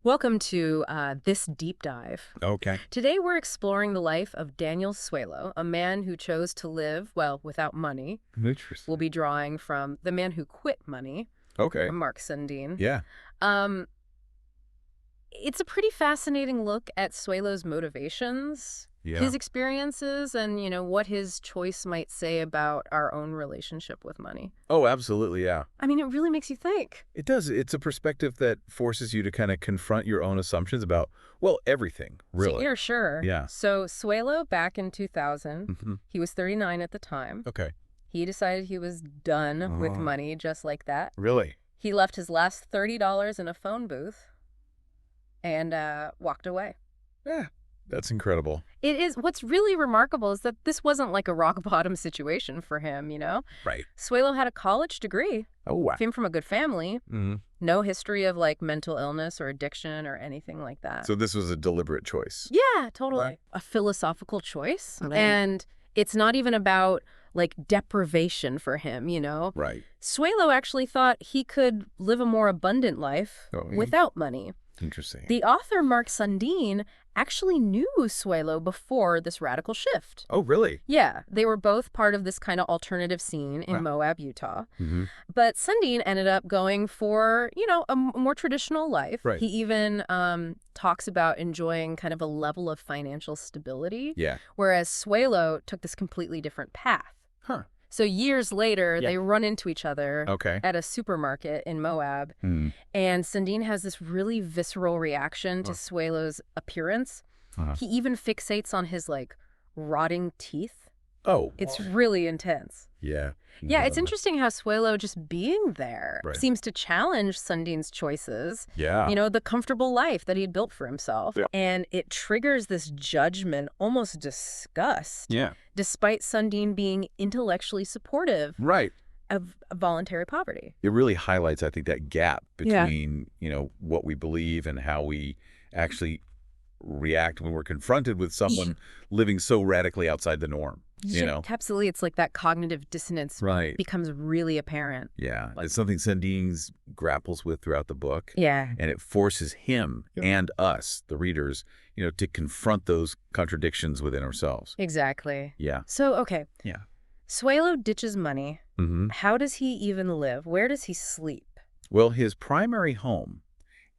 Welcome to this deep dive. Okay. Today we're exploring the life of Daniel Suelo, a man who chose to live, well, without money. We'll Interesting. be drawing from The Man Who Quit Money Okay. from Mark Sundin. Yeah. Um, it's a pretty fascinating look at Suelo's motivations, Yeah. his experiences, and, what his choice might say about our own relationship with money. Oh, absolutely. Yeah. I mean, it really makes you think. It does. It's a perspective that forces you to kind of confront your own assumptions about, well, everything, really. Yeah, sure. Yeah. So Suelo, back in 2000, Hmm. he was 39 at the time. Okay. He decided he was done with Oh, money just like that. really? He left his last $30 in a phone booth and walked away. Yeah. That's incredible. It is. What's really remarkable is that this wasn't like a rock bottom situation for him. Right. Suelo had a college degree, Oh, wow. came from a good family, Hmm. no history of like mental illness or addiction or anything like that. So this was a deliberate choice. Yeah, totally. Right. A philosophical choice. Right. And it's not even about like deprivation for him. Right. Suelo actually thought he could live a more abundant life Oh, without money. interesting. The author Mark Sundin actually knew Suelo before this radical shift. Oh, really? Yeah, they were both part of this kind of alternative scene in Wow. Moab, Utah. Hmm. But Sundin ended up going for, a more traditional life. Right. He even talks about enjoying kind of a level of financial stability, Yeah. whereas Suelo took this completely different path. Huh. So years later, Yeah. they run into each other Okay. at a supermarket in Moab, Hmm. and Sundin has this really visceral reaction to Oh. Suelo's appearance. Uh-huh. He even fixates on his, rotting teeth. Oh. It's really intense. Yeah. Yeah, it's interesting how Suelo just being there Right. seems to challenge Sundin's choices, Yeah. the comfortable life that he'd built for himself. Yeah. And it triggers this judgment, almost disgust, Yeah. despite Sundin being intellectually supportive Right. of voluntary poverty. It really highlights, I think, that gap Yeah. between, what we believe and how we actually react when we're confronted with someone living so radically outside the norm, Absolutely. It's like that cognitive dissonance Right. becomes really apparent. Yeah. It's something Sundin grapples with throughout the book. Yeah. And it forces him and us, the readers, to confront those contradictions within ourselves. Exactly. Yeah. So, okay. Yeah. Suelo ditches money. Hmm. How does he even live? Where does he sleep? Well, his primary home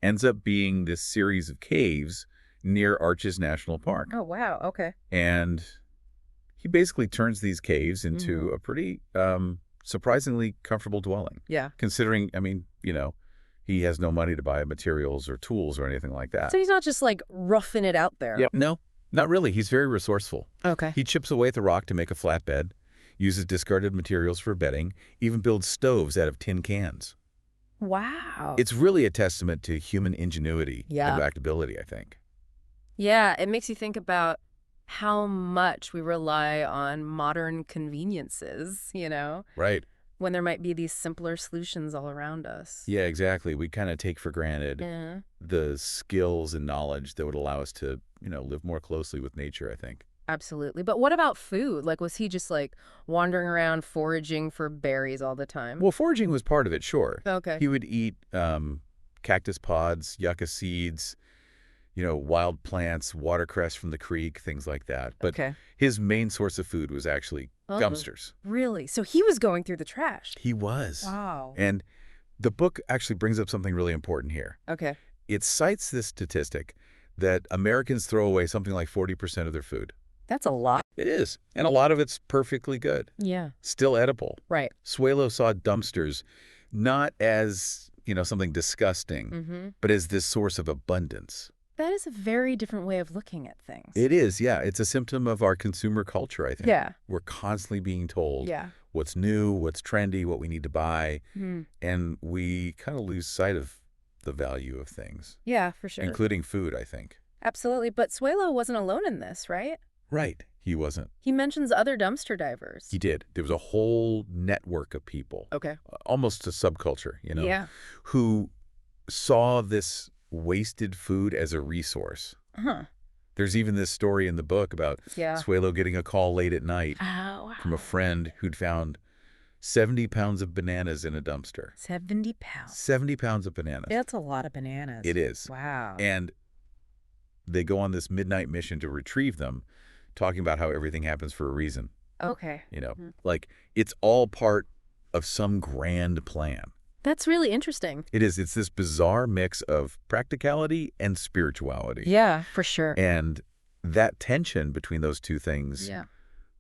ends up being this series of caves near Arches National Park. Oh, wow. Okay. And he basically turns these caves into a pretty surprisingly comfortable dwelling. Yeah. Considering, he has no money to buy materials or tools or anything like that. So he's not just roughing it out there. Yep. No, not really. He's very resourceful. Okay. He chips away at the rock to make a flat bed, uses discarded materials for bedding, even builds stoves out of tin cans. Wow. It's really a testament to human ingenuity Yeah. and adaptability, I think. Yeah, it makes you think about how much we rely on modern conveniences, Right. when there might be these simpler solutions all around us. Yeah, exactly. We kind of take for granted Yeah. the skills and knowledge that would allow us to, live more closely with nature, I think. Absolutely. But what about food? Was he just wandering around foraging for berries all the time? Well, foraging was part of it, sure. Okay. He would eat cactus pods, yucca seeds, wild plants, watercress from the creek, things like that. But Okay. his main source of food was actually Oh. dumpsters. Really? So he was going through the trash. He was. Wow. And the book actually brings up something really important here. Okay. It cites this statistic that Americans throw away something like 40% of their food. That's a lot. It is. And a lot of it's perfectly good, Yeah. still edible. Right. Suelo saw dumpsters not as, something disgusting, Mm-hmm. but as this source of abundance. That is a very different way of looking at things. It is, yeah. It's a symptom of our consumer culture, I think. Yeah. We're constantly being told Yeah. what's new, what's trendy, what we need to buy, Hmm. and we kind of lose sight of the value of things, Yeah, for sure. including food, I think. Absolutely. But Suelo wasn't alone in this, right? Right. He wasn't. He mentions other dumpster divers. He did. There was a whole network of people, Okay. almost a subculture, Yeah. who saw this wasted food as a resource. Huh. There's even this story in the book about Yeah. Suelo getting a call late at night Oh, from a friend who'd found 70 pounds of bananas in a dumpster. 70 pounds. 70 pounds of bananas. That's a lot of bananas. It is. Wow. And they go on this midnight mission to retrieve them, talking about how everything happens for a reason. Okay. Like it's all part of some grand plan. That's really interesting. It is. It's this bizarre mix of practicality and spirituality. Yeah, for sure. And that tension between those two things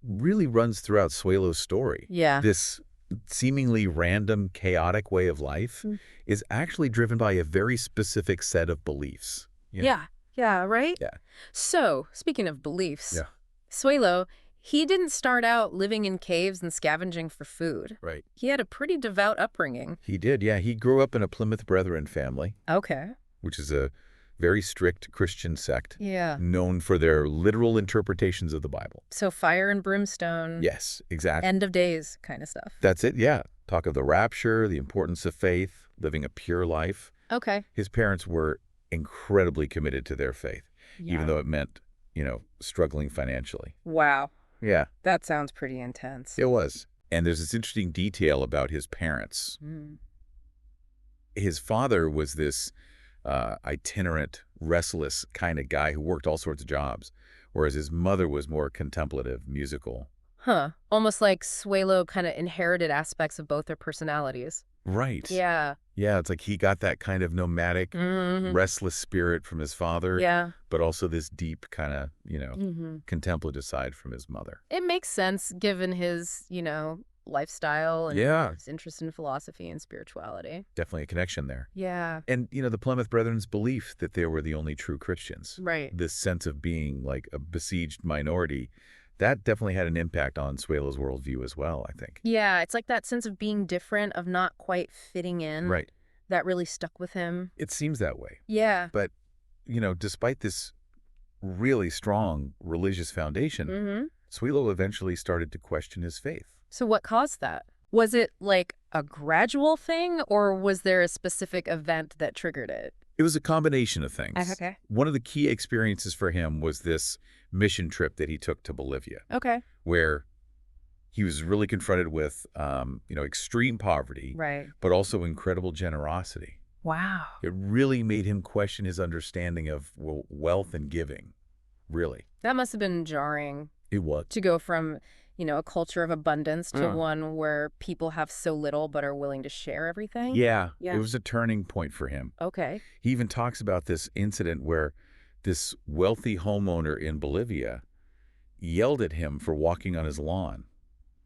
really runs throughout Suelo's story. Yeah. This seemingly random, chaotic way of life is actually driven by a very specific set of beliefs. Yeah. Yeah, right? Yeah. So, speaking of beliefs, Suelo, he didn't start out living in caves and scavenging for food. Right. He had a pretty devout upbringing. He did, yeah. He grew up in a Plymouth Brethren family. Okay. Which is a very strict Christian sect. Yeah. Known for their literal interpretations of the Bible. So fire and brimstone. Yes, exactly. End of days kind of stuff. That's it, yeah. Talk of the rapture, the importance of faith, living a pure life. Okay. His parents were incredibly committed to their faith, even though it meant, struggling financially. Wow. Yeah. That sounds pretty intense. It was. And there's this interesting detail about his parents. His father was this itinerant, restless kind of guy who worked all sorts of jobs, whereas his mother was more contemplative, musical. Huh. Almost like Suelo kind of inherited aspects of both their personalities. Right. Yeah. Yeah, it's like he got that kind of nomadic, restless spirit from his father. Yeah. But also this deep kind of, contemplative side from his mother. It makes sense given his, lifestyle and his interest in philosophy and spirituality. Definitely a connection there. Yeah. And, the Plymouth Brethren's belief that they were the only true Christians. Right. This sense of being like a besieged minority, that definitely had an impact on Suelo's worldview as well, I think. Yeah, it's like that sense of being different, of not quite fitting in. Right. That really stuck with him. It seems that way. Yeah. But, despite this really strong religious foundation, Suelo eventually started to question his faith. So what caused that? Was it like a gradual thing, or was there a specific event that triggered it? It was a combination of things. Okay. One of the key experiences for him was this mission trip that he took to Bolivia. Okay. Where he was really confronted with, extreme poverty, right, but also incredible generosity. Wow. It really made him question his understanding of wealth and giving, really. That must have been jarring. It was. To go from, a culture of abundance to one where people have so little but are willing to share everything. Yeah. It was a turning point for him. Okay. He even talks about this incident where this wealthy homeowner in Bolivia yelled at him for walking on his lawn.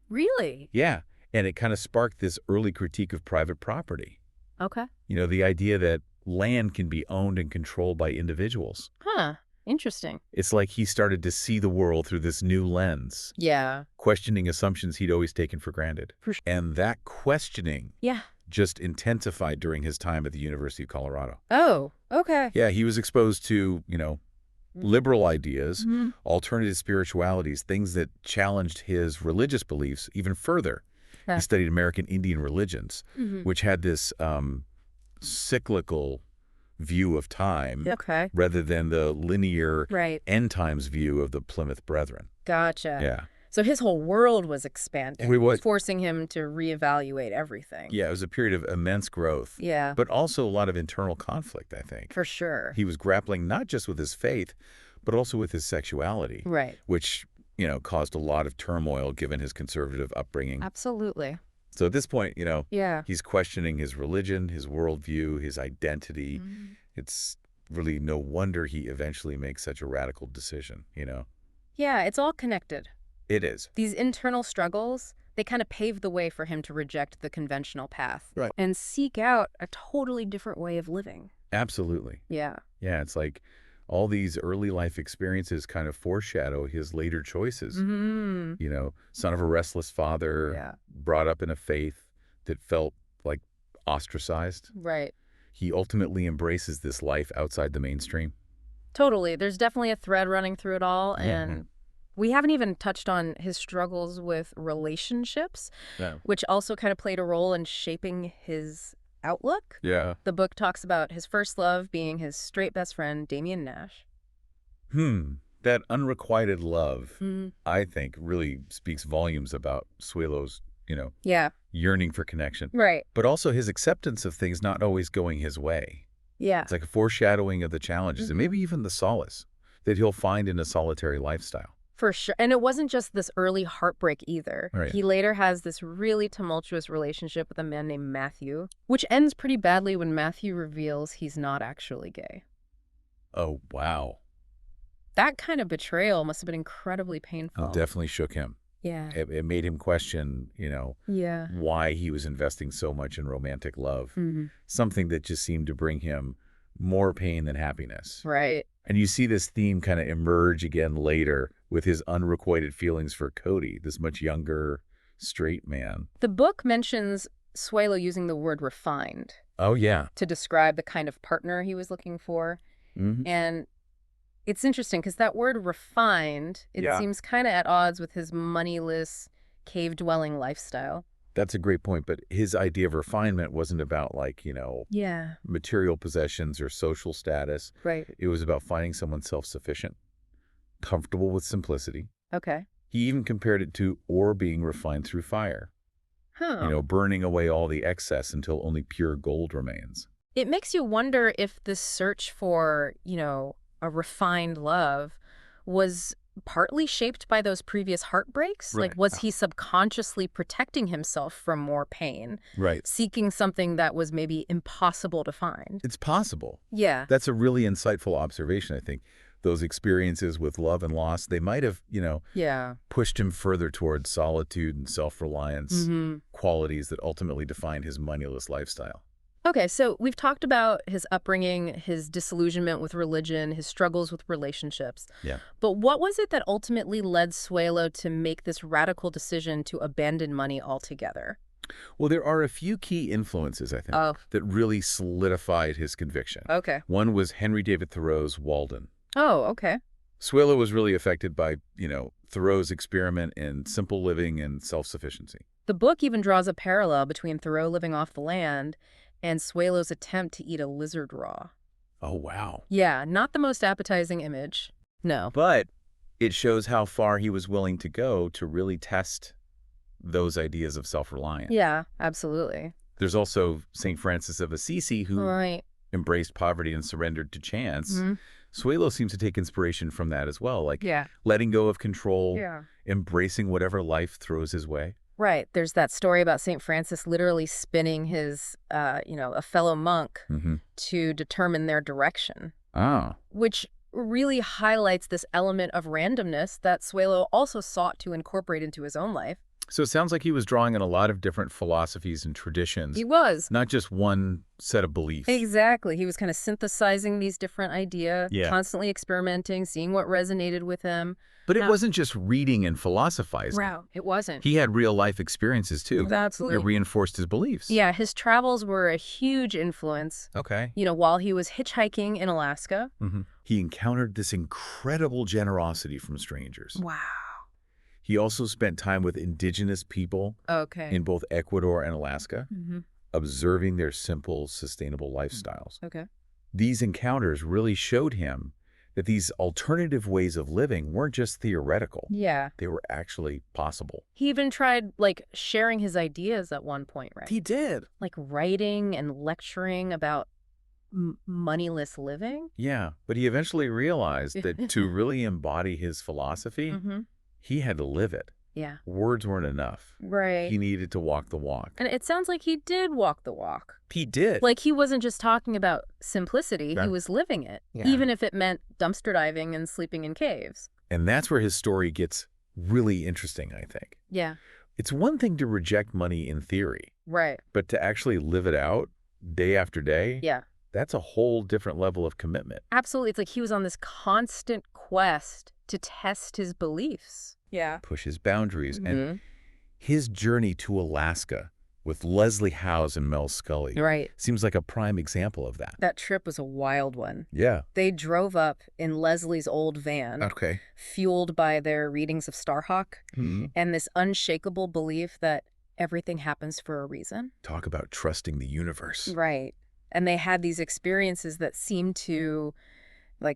Really? Yeah. And it kind of sparked this early critique of private property. Okay. The idea that land can be owned and controlled by individuals. Huh. Interesting. It's like he started to see the world through this new lens. Yeah. Questioning assumptions he'd always taken for granted. For sure. And that questioning just intensified during his time at the University of Colorado. Oh, okay. Yeah, he was exposed to, liberal ideas, alternative spiritualities, things that challenged his religious beliefs even further. He studied American Indian religions, which had this cyclical view of time rather than the linear end times view of the Plymouth Brethren. Gotcha. Yeah. So his whole world was expanding, forcing him to reevaluate everything. Yeah, it was a period of immense growth. Yeah. But also a lot of internal conflict, I think. For sure. He was grappling not just with his faith, but also with his sexuality. Right. Which, caused a lot of turmoil given his conservative upbringing. Absolutely. So at this point, he's questioning his religion, his worldview, his identity. It's really no wonder he eventually makes such a radical decision, Yeah, it's all connected. It is. These internal struggles, they kind of paved the way for him to reject the conventional path. Right. And seek out a totally different way of living. Absolutely. Yeah. Yeah, it's like all these early life experiences kind of foreshadow his later choices. Son of a restless father, brought up in a faith that felt like ostracized. Right. He ultimately embraces this life outside the mainstream. Totally. There's definitely a thread running through it all. And we haven't even touched on his struggles with relationships, which also kind of played a role in shaping his outlook. Yeah. The book talks about his first love being his straight best friend, Damian Nash. That unrequited love, I think, really speaks volumes about Suelo's, yearning for connection. Right. But also his acceptance of things not always going his way. Yeah. It's like a foreshadowing of the challenges and maybe even the solace that he'll find in a solitary lifestyle. For sure. And it wasn't just this early heartbreak either. Right. He later has this really tumultuous relationship with a man named Matthew, which ends pretty badly when Matthew reveals he's not actually gay. Oh, wow. That kind of betrayal must have been incredibly painful. It definitely shook him. Yeah. It made him question, Yeah. why he was investing so much in romantic love. Something that just seemed to bring him more pain than happiness. Right. And you see this theme kind of emerge again later with his unrequited feelings for Cody, this much younger, straight man. The book mentions Suelo using the word refined. Oh, yeah. To describe the kind of partner he was looking for. And it's interesting because that word refined, it seems kind of at odds with his moneyless, cave-dwelling lifestyle. That's a great point. But his idea of refinement wasn't about material possessions or social status. Right. It was about finding someone self-sufficient, comfortable with simplicity. Okay. He even compared it to ore being refined through fire. Huh. Burning away all the excess until only pure gold remains. It makes you wonder if this search for, a refined love was partly shaped by those previous heartbreaks. Right. Like, was he subconsciously protecting himself from more pain? Right. Seeking something that was maybe impossible to find? It's possible. Yeah. That's a really insightful observation, I think. Those experiences with love and loss, they might have, pushed him further towards solitude and self-reliance, qualities that ultimately defined his moneyless lifestyle. Okay, so we've talked about his upbringing, his disillusionment with religion, his struggles with relationships. Yeah. But what was it that ultimately led Suelo to make this radical decision to abandon money altogether? Well, there are a few key influences, I think, that really solidified his conviction. Okay. One was Henry David Thoreau's Walden. Oh, okay. Suelo was really affected by, Thoreau's experiment in simple living and self-sufficiency. The book even draws a parallel between Thoreau living off the land and Suelo's attempt to eat a lizard raw. Oh, wow. Yeah, not the most appetizing image. No. But it shows how far he was willing to go to really test those ideas of self-reliance. Yeah, absolutely. There's also St. Francis of Assisi, who embraced poverty and surrendered to chance. Suelo seems to take inspiration from that as well, letting go of control, embracing whatever life throws his way. Right. There's that story about St. Francis literally spinning his, a fellow monk to determine their direction. Oh. Which really highlights this element of randomness that Suelo also sought to incorporate into his own life. So it sounds like he was drawing on a lot of different philosophies and traditions. He was. Not just one set of beliefs. Exactly. He was kind of synthesizing these different ideas, constantly experimenting, seeing what resonated with him. But it wasn't just reading and philosophizing. Wow, it wasn't. He had real-life experiences, too. Absolutely. It reinforced his beliefs. Yeah, his travels were a huge influence. Okay. While he was hitchhiking in Alaska. He encountered this incredible generosity from strangers. Wow. He also spent time with indigenous people in both Ecuador and Alaska, observing their simple, sustainable lifestyles. Okay. These encounters really showed him that these alternative ways of living weren't just theoretical. Yeah. They were actually possible. He even tried, sharing his ideas at one point, right? He did. Like writing and lecturing about moneyless living? Yeah, but he eventually realized that to really embody his philosophy, he had to live it. Yeah. Words weren't enough. Right. He needed to walk the walk. And it sounds like he did walk the walk. He did. Like he wasn't just talking about simplicity, he was living it, even if it meant dumpster diving and sleeping in caves. And that's where his story gets really interesting, I think. Yeah. It's one thing to reject money in theory. Right. But to actually live it out day after day, that's a whole different level of commitment. Absolutely. It's like he was on this constant quest to test his beliefs. Yeah. Push his boundaries. And his journey to Alaska with Leslie Howes and Mel Scully seems like a prime example of that. That trip was a wild one. Yeah. They drove up in Leslie's old van, fueled by their readings of Starhawk and this unshakable belief that everything happens for a reason. Talk about trusting the universe. Right. And they had these experiences that seemed to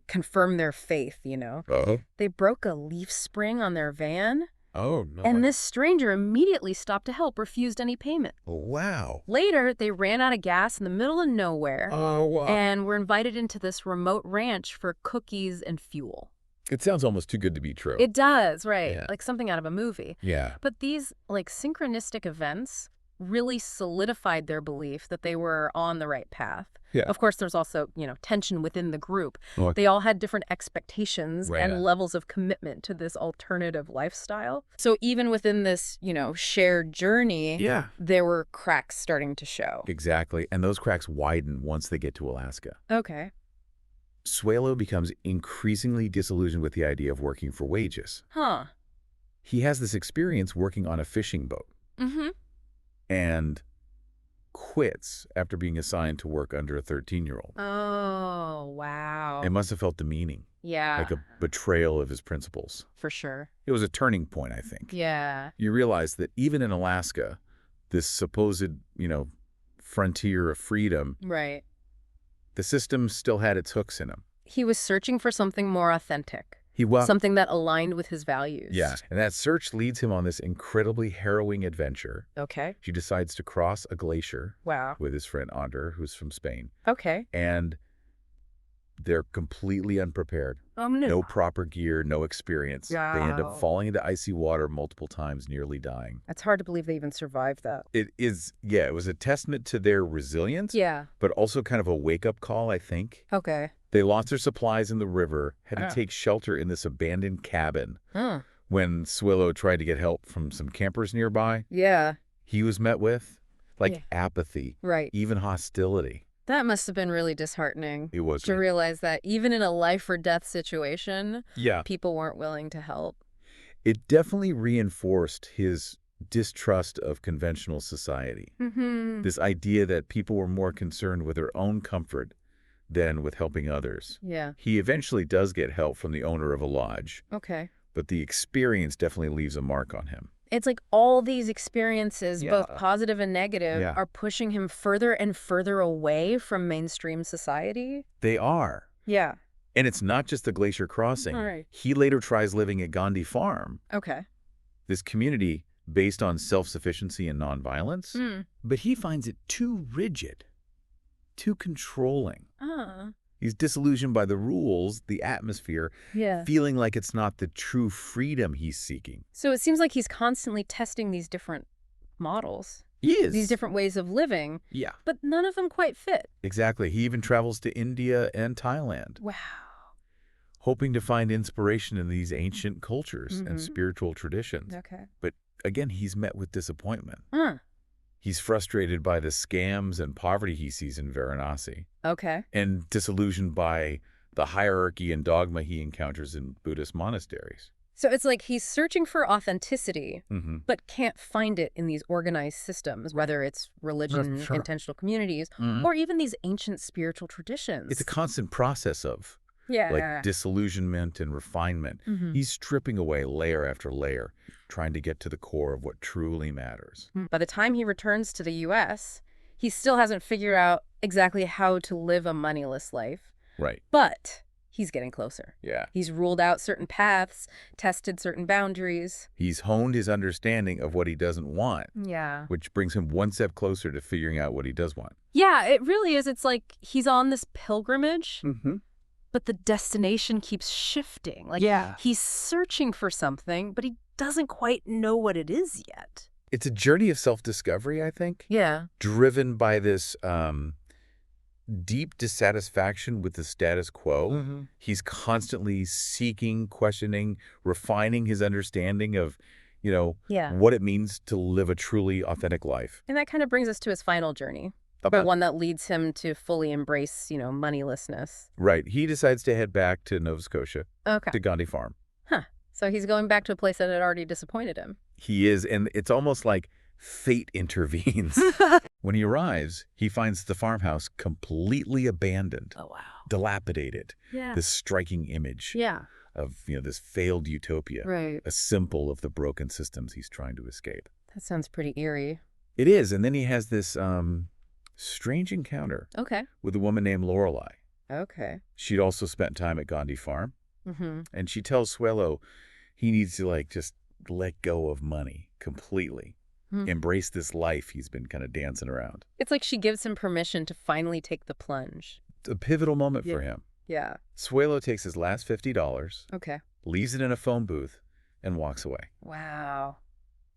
confirm their faith, They broke a leaf spring on their van Oh, no. And this stranger immediately stopped to help, refused any payment. Oh, wow. Later, they ran out of gas in the middle of nowhere Oh, wow. and were invited into this remote ranch for cookies and fuel. It sounds almost too good to be true. It does, right? Yeah. Like something out of a movie. Yeah. But these, like, synchronistic events really solidified their belief that they were on the right path. Yeah. Of course, there's also, tension within the group. Well, They all had different expectations Right. and levels of commitment to this alternative lifestyle. So even within this, shared journey, yeah. there were cracks starting to show. Exactly. And those cracks widen once they get to Alaska. Okay. Suelo becomes increasingly disillusioned with the idea of working for wages. Huh. He has this experience working on a fishing boat Mm-hmm. and quits after being assigned to work under a 13-year-old. Oh, wow. It must have felt demeaning, Yeah. like a betrayal of his principles. For sure. It was a turning point, I think. Yeah. You realize that even in Alaska, this supposed, frontier of freedom, Right. the system still had its hooks in him. He was searching for something more authentic. Well, Something that aligned with his values. yeah, and that search leads him on this incredibly harrowing adventure. Okay. He decides to cross a glacier Wow. with his friend Ander, who's from Spain, Okay. and they're completely unprepared. No proper gear, no experience. They end up Wow. falling into icy water multiple times, nearly dying. It's hard to believe they even survived that. It was a testament to their resilience, Yeah. but also kind of a wake-up call, I think. Okay. They lost their supplies in the river, had to Ah. take shelter in this abandoned cabin. Huh. When Suelo tried to get help from some campers nearby, Yeah. he was met with, Yeah. apathy, Right. even hostility. That must have been really disheartening It was. to realize that even in a life or death situation, Yeah. people weren't willing to help. It definitely reinforced his distrust of conventional society. Mm-hmm. This idea that people were more concerned with their own comfort than with helping others. Yeah. He eventually does get help from the owner of a lodge, Okay. but the experience definitely leaves a mark on him. It's like all these experiences, Yeah. both positive and negative, Yeah. are pushing him further and further away from mainstream society. They are. Yeah. And it's not just the glacier crossing. All right. He later tries living at Gandhi Farm, Okay. this community based on self-sufficiency and nonviolence, Mm. but he finds it too rigid, too controlling. Ah. He's disillusioned by the rules, the atmosphere, Yeah. feeling like it's not the true freedom he's seeking. So it seems like he's constantly testing these different models, He is. these different ways of living, Yeah, but none of them quite fit. exactly. He even travels to India and Thailand, Wow. hoping to find inspiration in these ancient cultures Mhm. and spiritual traditions. Okay. But again, he's met with disappointment. Huh. He's frustrated by the scams and poverty he sees in Varanasi, Okay. and disillusioned by the hierarchy and dogma he encounters in Buddhist monasteries. So it's like he's searching for authenticity, Mm-hmm. but can't find it in these organized systems, whether it's religion, Sure. intentional communities, Mhm. or even these ancient spiritual traditions. It's a constant process of disillusionment and refinement. Mhm. He's stripping away layer after layer, trying to get to the core of what truly matters. By the time he returns to the U.S., he still hasn't figured out exactly how to live a moneyless life, Right. but he's getting closer. Yeah. He's ruled out certain paths, tested certain boundaries. He's honed his understanding of what he doesn't want, Yeah. which brings him one step closer to figuring out what he does want. Yeah, it really is. It's like he's on this pilgrimage, Mm-hmm. but the destination keeps shifting. Like, Yeah. he's searching for something, but he doesn't quite know what it is yet. It's a journey of self-discovery, I think, Yeah. driven by this deep dissatisfaction with the status quo. Mm-hmm. He's constantly seeking, questioning, refining his understanding of, Yeah. what it means to live a truly authentic life. And that kind of brings us to his final journey, the one that leads him to fully embrace, moneylessness. Right. He decides to head back to Nova Scotia, Okay. to Gandhi Farm. Huh. So he's going back to a place that had already disappointed him. He is, and it's almost like fate intervenes. When he arrives, he finds the farmhouse completely abandoned, Oh, wow. dilapidated. Yeah. This striking image Yeah. of, this failed utopia, Right. a symbol of the broken systems he's trying to escape. That sounds pretty eerie. It is, and then he has this strange encounter Okay. with a woman named Lorelei. Okay. She'd also spent time at Gandhi Farm, Mm-hmm. and she tells Suelo he needs to, just let go of money completely. Embrace this life he's been kind of dancing around. It's like she gives him permission to finally take the plunge. It's a pivotal moment for him. Yeah. Suelo takes his last $50, Okay. leaves it in a phone booth, and walks away. Wow.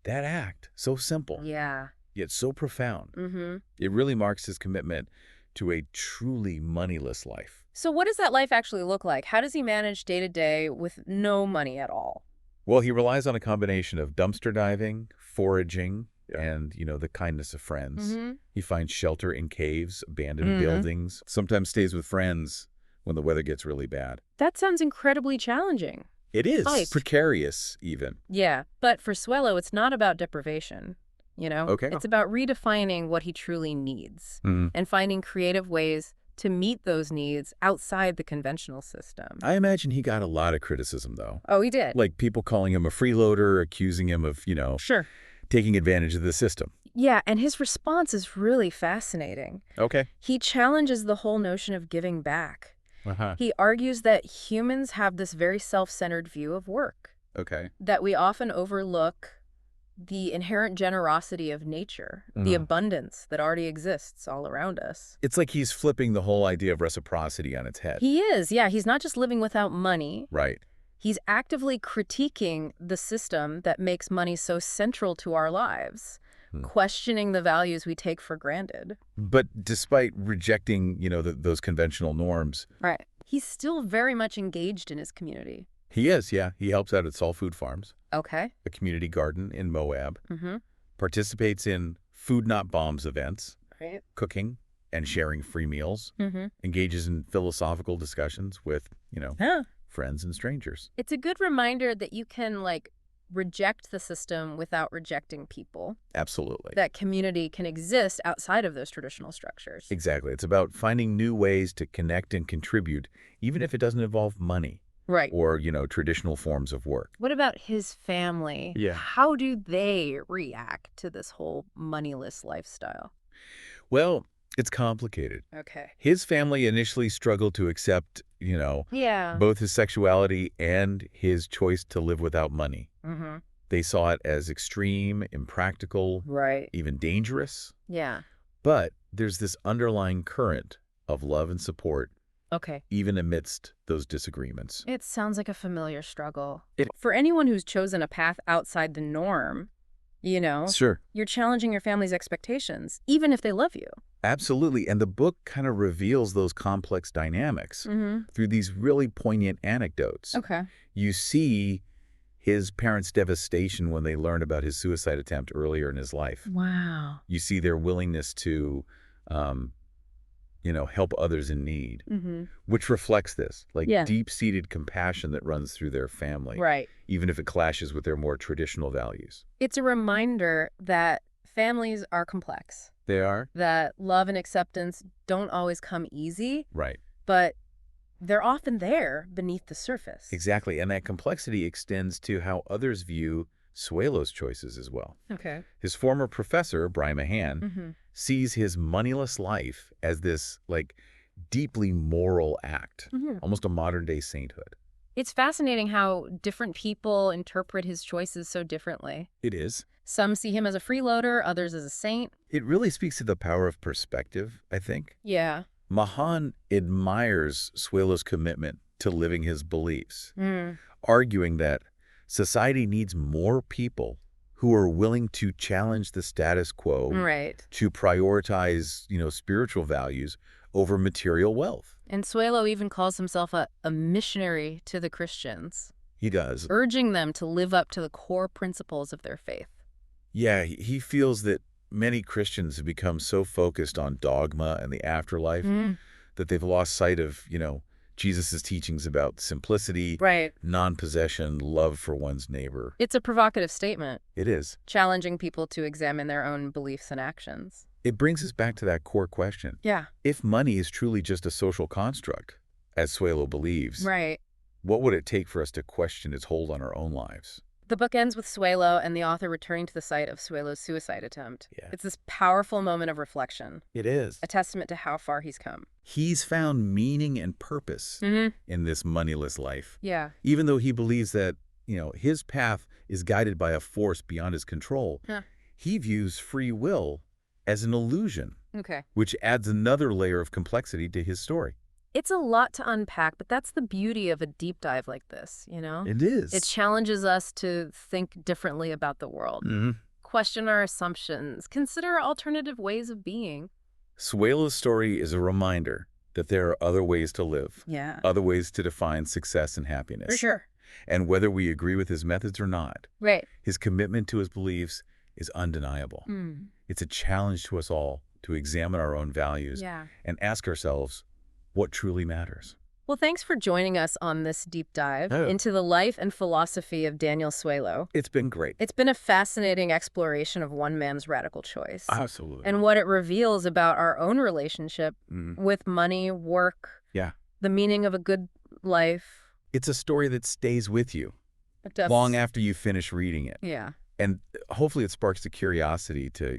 That act, so simple, Yeah. yet so profound. Mm-hmm. It really marks his commitment to a truly moneyless life. So what does that life actually look like? How does he manage day to day with no money at all? Well, he relies on a combination of dumpster diving, foraging, and, the kindness of friends. He finds shelter in caves, abandoned buildings, sometimes stays with friends when the weather gets really bad. That sounds incredibly challenging. It is. Precarious, even. Yeah, but for Suelo, it's not about deprivation, Okay. It's about redefining what he truly needs and finding creative ways to meet those needs outside the conventional system. I imagine he got a lot of criticism, though. Oh, he did? Like people calling him a freeloader, accusing him of, Sure. taking advantage of the system. Yeah, and his response is really fascinating. Okay. He challenges the whole notion of giving back. Uh-huh. He argues that humans have this very self-centered view of work, Okay. that we often overlook the inherent generosity of nature, the abundance that already exists all around us. It's like he's flipping the whole idea of reciprocity on its head. He is, yeah. He's not just living without money. Right. He's actively critiquing the system that makes money so central to our lives, questioning the values we take for granted. But despite rejecting, those conventional norms. Right. He's still very much engaged in his community. He is, yeah. He helps out at Soul Food Farms, Okay. a community garden in Moab. Participates in Food Not Bombs events, Right. cooking and sharing free meals. Engages in philosophical discussions with, friends and strangers. It's a good reminder that you can, reject the system without rejecting people. Absolutely. That community can exist outside of those traditional structures. Exactly. It's about finding new ways to connect and contribute, even if it doesn't involve money. Right. Or, traditional forms of work. What about his family? Yeah. How do they react to this whole moneyless lifestyle? Well, it's complicated. Okay. His family initially struggled to accept, both his sexuality and his choice to live without money. They saw it as extreme, impractical, Right. even dangerous. Yeah. But there's this underlying current of love and support, Okay. even amidst those disagreements. It sounds like a familiar struggle. For anyone who's chosen a path outside the norm, Sure. you're challenging your family's expectations, even if they love you. Absolutely. And the book kind of reveals those complex dynamics through these really poignant anecdotes. Okay. You see his parents' devastation when they learned about his suicide attempt earlier in his life. Wow. You see their willingness to, help others in need, which reflects this, deep-seated compassion that runs through their family, Right. even if it clashes with their more traditional values. It's a reminder that families are complex, They are? that love and acceptance don't always come easy, Right. but they're often there beneath the surface. Exactly. And that complexity extends to how others view Suelo's choices as well. Okay. His former professor, Brian Mahan, sees his moneyless life as this, deeply moral act, almost a modern-day sainthood. It's fascinating how different people interpret his choices so differently. It is. Some see him as a freeloader, others as a saint. It really speaks to the power of perspective, I think. Yeah. Mahan admires Suelo's commitment to living his beliefs, arguing that society needs more people who are willing to challenge the status quo, Right. to prioritize, spiritual values over material wealth. And Suelo even calls himself a missionary to the Christians, He does. urging them to live up to the core principles of their faith. Yeah, he feels that many Christians have become so focused on dogma and the afterlife that they've lost sight of, Jesus' teachings about simplicity, Right. non-possession, love for one's neighbor. It's a provocative statement, It is. challenging people to examine their own beliefs and actions. It brings us back to that core question. Yeah. If money is truly just a social construct, as Suelo believes, Right. what would it take for us to question its hold on our own lives? The book ends with Suelo and the author returning to the site of Suelo's suicide attempt. Yeah. It's this powerful moment of reflection, It is. a testament to how far he's come. He's found meaning and purpose in this moneyless life, Yeah. even though he believes that his path is guided by a force beyond his control. Huh. He views free will as an illusion, Okay. which adds another layer of complexity to his story. It's a lot to unpack, but that's the beauty of a deep dive like this, you know? It is. It challenges us to think differently about the world, question our assumptions, consider alternative ways of being. Suelo's story is a reminder that there are other ways to live, Yeah. other ways to define success and happiness. For sure. And whether we agree with his methods or not, Right. his commitment to his beliefs is undeniable. It's a challenge to us all to examine our own values and ask ourselves what truly matters. Well, thanks for joining us on this deep dive into the life and philosophy of Daniel Suelo. It's been great. It's been a fascinating exploration of one man's radical choice. Absolutely. And what it reveals about our own relationship with money, work, the meaning of a good life. It's a story that stays with you long after you finish reading it. Yeah. And hopefully it sparks the curiosity to,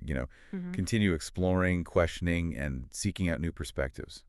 continue exploring, questioning, and seeking out new perspectives.